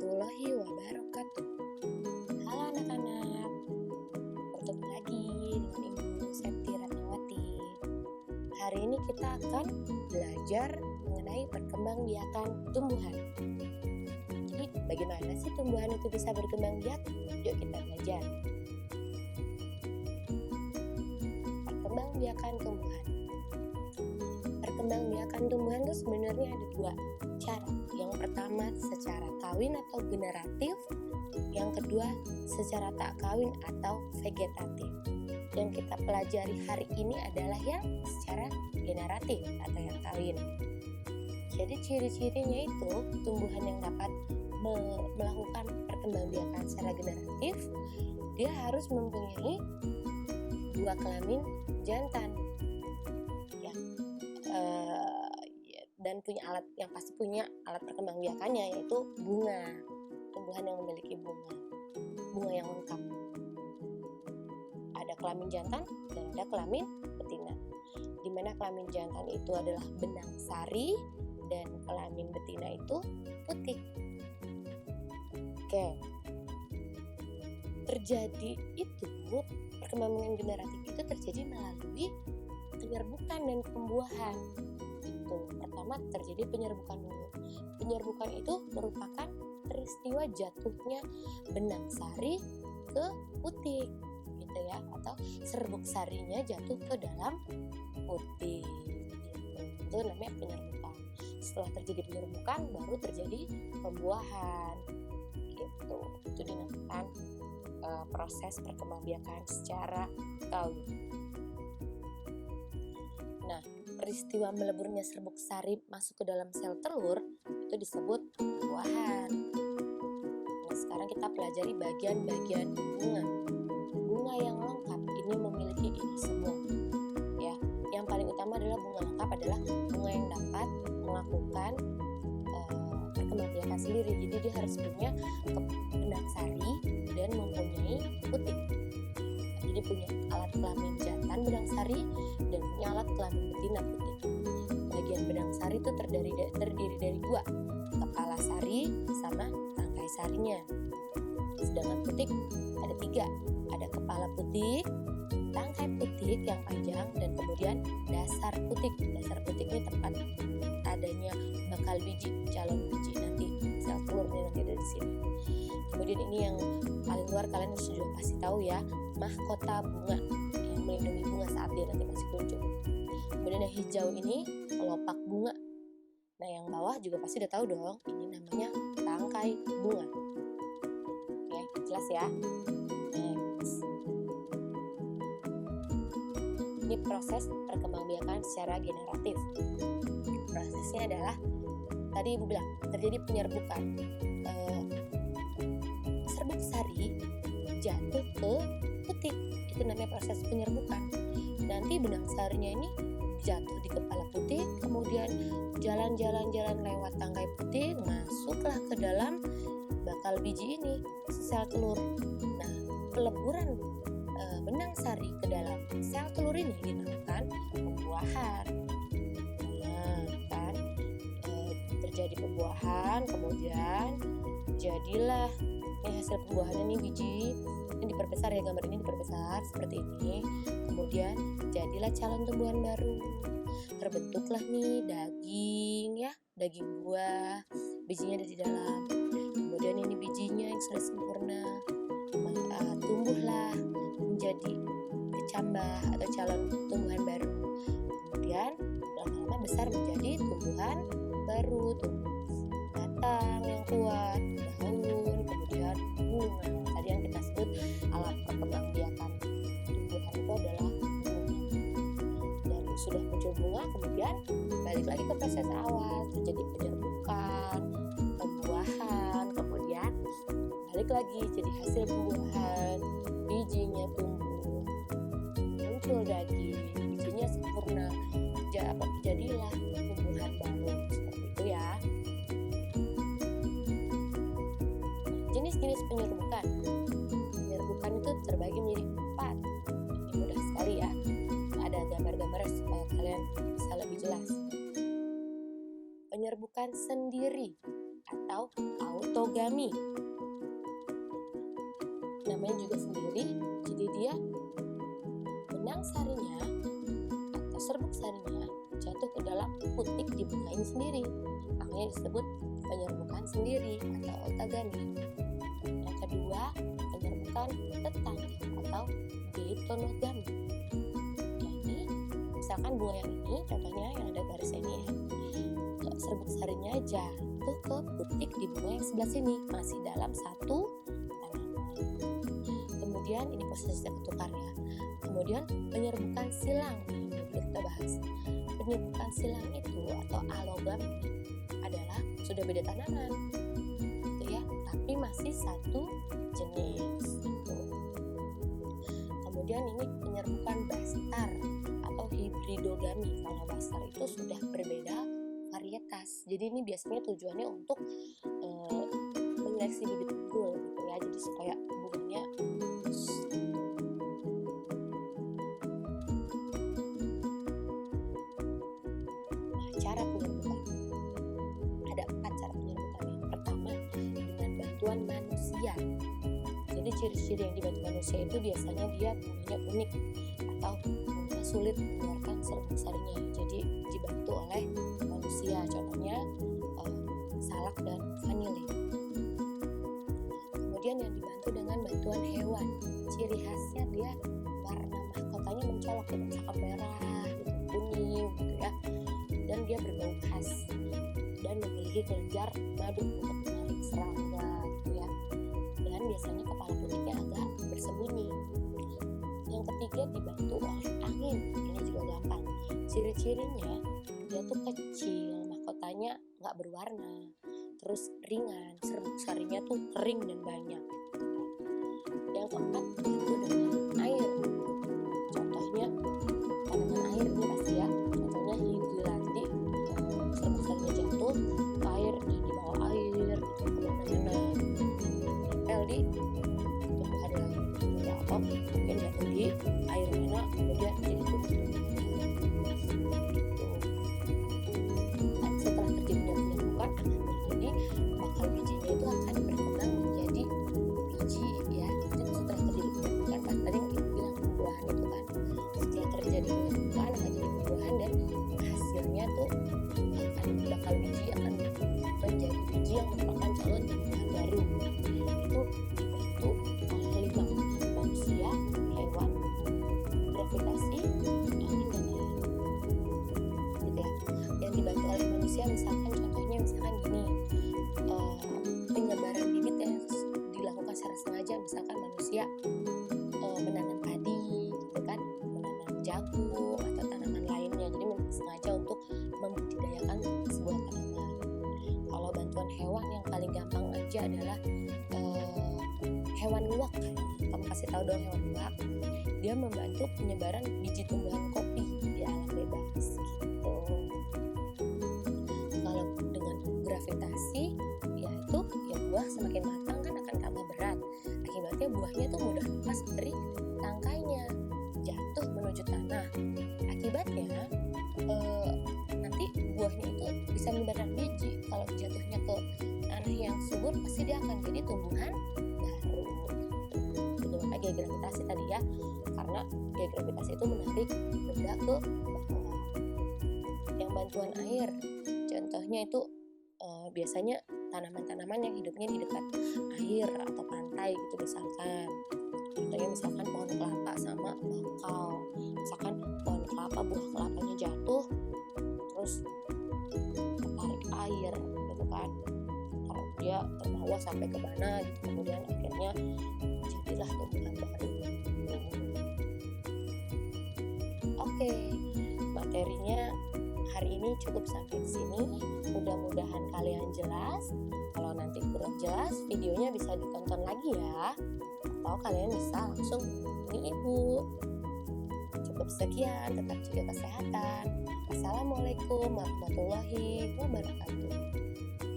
warahmatullahi wabarakatuh. Halo anak-anak, bertemu lagi dengan Ibu Septi Ratnawati. Hari ini kita akan belajar mengenai perkembangbiakan tumbuhan. Jadi bagaimana sih tumbuhan itu bisa berkembang biak? Yuk kita belajar. Perkembangbiakan tumbuhan. Perkembangbiakan tumbuhan itu sebenarnya ada dua cara. Yang pertama secara kawin atau generatif, yang kedua secara tak kawin atau vegetatif. Yang kita pelajari hari ini adalah yang secara generatif atau yang kawin. Jadi ciri-cirinya itu tumbuhan yang dapat melakukan perkembangbiakan secara generatif, dia harus mempunyai dua kelamin jantan. Dan punya alat, yang pasti punya alat perkembangbiakannya, yaitu bunga. Tumbuhan yang memiliki bunga yang lengkap. Ada kelamin jantan dan ada kelamin betina. Di mana kelamin jantan itu adalah benang sari dan kelamin betina itu putih. Oke. Terjadi itu, perkembangan generatif itu terjadi melalui penyerbukan dan pembuahan. Pertama terjadi penyerbukan dulu. Penyerbukan itu merupakan peristiwa jatuhnya benang sari ke putik, gitu ya, atau serbuk sarinya jatuh ke dalam putik. Itu namanya penyerbukan. Setelah terjadi penyerbukan, baru terjadi pembuahan. Gitu. Itu dinamakan proses perkembangbiakan secara kawin. Nah, peristiwa meleburnya serbuk sari masuk ke dalam sel telur itu disebut pembuahan. Nah, sekarang kita pelajari bagian-bagian bunga. Bunga yang lengkap ini memiliki ini semua. Ya, yang paling utama adalah bunga lengkap adalah bunga yang dapat melakukan perkembangbiakan sendiri. Jadi dia harus punya benang sari dan mempunyai putik. Jadi punya alat kelamin jantan benang sari dan punya alat kelamin betina putik. Bagian benang sari itu terdiri dari dua, kepala sari sama tangkai sarinya. Sedangkan putik ada tiga, ada kepala putik, tangkai putik yang panjang, dan kemudian dasar putik. Dasar putik ini tempat adanya bakal biji, calon biji nanti, sel telurnya nanti ada di sini. Kemudian ini yang paling luar, kalian sudah pasti tahu ya, mahkota bunga yang melindungi bunga saat dia nanti masih kuncup. Kemudian yang hijau ini kelopak bunga. Nah, yang bawah juga pasti udah tahu dong, ini namanya tangkai bunga. Oke, jelas ya. Next. Ini proses perkembangbiakan secara generatif. Prosesnya adalah, tadi Ibu bilang, terjadi penyerbukan. Serbuk sari jatuh ke putik, itu namanya proses penyerbukan. Nanti benang sarinya ini jatuh di kepala putik, kemudian jalan-jalan lewat tangkai putik, masuklah ke dalam bakal biji ini, sel telur. Nah, peleburan benang sari ke dalam sel telur ini dinamakan pembuahan. Nah, kan terjadi pembuahan, kemudian jadilah hasil pembuahannya nih biji. Ini diperbesar ya, gambar ini diperbesar seperti ini. Kemudian jadilah calon tumbuhan baru. Terbentuklah nih daging ya, daging buah. Bijinya ada di dalam. Kemudian ini bijinya yang sudah sempurna tumbuhlah menjadi kecambah atau calon tumbuhan baru. Kemudian lama-lama besar menjadi tumbuhan baru, tumbuh batang yang kuat, daun, kemudian bunga. Tadi yang kita sebut alat perkembangbiakan tumbuhan itu adalah bunga. Dan sudah muncul bunga, kemudian balik lagi ke proses awal, terjadi penyerbukan, pembuahan, kemudian balik lagi jadi hasil pembuahan, bijinya tumbuh, muncul daging, bijinya sempurna, jadilah tumbuhan baru. Seperti itu ya. Jenis-jenis penyerbukan. Penyerbukan itu terbagi menjadi 4. Ini mudah sekali ya. Ada gambar-gambar supaya kalian bisa lebih jelas. Penyerbukan sendiri atau autogam. otogami. Namanya juga sendiri, jadi dia benang sarinya atau serbuk sarinya jatuh ke dalam putik di bunga ini sendiri. Makanya disebut penyerbukan sendiri atau otogami. Yang kedua, penyerbukan tetangga atau deitonogami. Jadi, misalkan bunga yang ini, contohnya yang ada garisnya ini ya, serbuk sarinya jatuh ke putik di bunga yang sebelah sini, masih dalam satu tanaman. Kemudian ini posisi ketukar ya. Kemudian penyerbukan silang, kita bahas. Penyerbukan silang itu atau alogam adalah sudah beda tanaman, gitu ya, tapi masih satu jenis. Gitu. Kemudian ini penyerbukan bastar atau hibridogami. Kalau bastar itu sudah berbeda varietas. Jadi ini biasanya tujuannya untuk menyeleksi bibit unggul, gitu ya. Jadi supaya bunganya cara penyerbukan. Ada 4 cara penyerbukan. Yang pertama, dengan bantuan manusia. Jadi ciri-ciri yang dibantu manusia itu biasanya dia bunganya unik atau sulit mengeluarkan serbuk sarinya. Jadi dibantu oleh manusia. Contohnya salak dan vanili. Kemudian yang dibantu dengan bantuan hewan. Ciri khasnya dia warna mahkotanya mencolok, misalkan merah, gitu, kuning, gitu ya. Dan dia berbau khas dan memiliki kelenjar madu untuk menarik serangga, gitu ya. Dan biasanya kepala putiknya agak bersembunyi. Yang ketiga, dibantu oleh angin. Ini juga gampang. Ciri-cirinya dia tuh kecil, mahkotanya nggak berwarna, terus ringan, serbuk sarinya tuh kering dan banyak. Yang keempat, dibantu dengan air. Contohnya tanaman air ini pasti ya. Contohnya hidrilandi, serbuk sarinya jatuh ke air, di bawah air, gitu, kemana-mana, nempel di tumbuhan lain, ya, atau mungkin jatuh di air mana, kemudian jadi tumbuh. Nah, setelah terjadi penyerbukan akan terjadi bakal bijinya itu akan berkembang menjadi biji, ya. Itu setelah terjadi penyerbukan, pas tadi yang bilang pembuahan itu kan, setelah terjadi penyerbukan akan jadi pembuahan dan hasilnya tuh bakal biji akan menjadi biji yang merupakan calon tumbuhan baru. Itu dibantu oleh 5: manusia, hewan, gravitasi, angin, dan air. Gitu ya. Yang dibantu oleh manusia misalkan contohnya gini, penyebaran bibit yang dilakukan secara sengaja. Misalkan manusia menanam padi, gitu kan, menanam jagung atau tanaman lainnya. Jadi sengaja untuk membudidayakan sebuah tanaman. Kalau bantuan hewan yang paling gampang aja adalah hewan luwak. Kamu kasih tahu dong hewan luwak. Dia membantu penyebaran biji tumbuhan kopi di alam bebas, gitu. Kalau dengan gravitasi, yaitu ya buah semakin matang kan akan tambah berat. Akibatnya buahnya tuh mudah lepas dari tangkainya, jatuh menuju tanah. Akibatnya nanti buahnya itu bisa menyebarkan biji. Kalau jatuhnya ke tanah yang subur, pasti dia akan jadi tumbuhan baru. Itu makanya gaya gravitasi tadi ya, karena gaya gravitasi itu menarik benda ke bawah. Yang bantuan air, contohnya itu biasanya tanaman-tanaman yang hidupnya di dekat air atau pantai, gitu misalkan. Contohnya misalkan pohon kelapa sama bakau. Misalkan pohon kelapa, buah kelapanya jatuh, terus tarik air, gitu kan, karena dia terbawa sampai ke mana, gitu. Kemudian akhirnya jadilah tumbuhan baru. Oke, materinya hari ini cukup sampai di sini. Mudah-mudahan kalian jelas. Kalau nanti kurang jelas, videonya bisa ditonton lagi ya, atau kalian bisa langsung hubungi ibu. Cukup sekian, tetap jaga kesehatan. Assalamualaikum warahmatullahi wabarakatuh.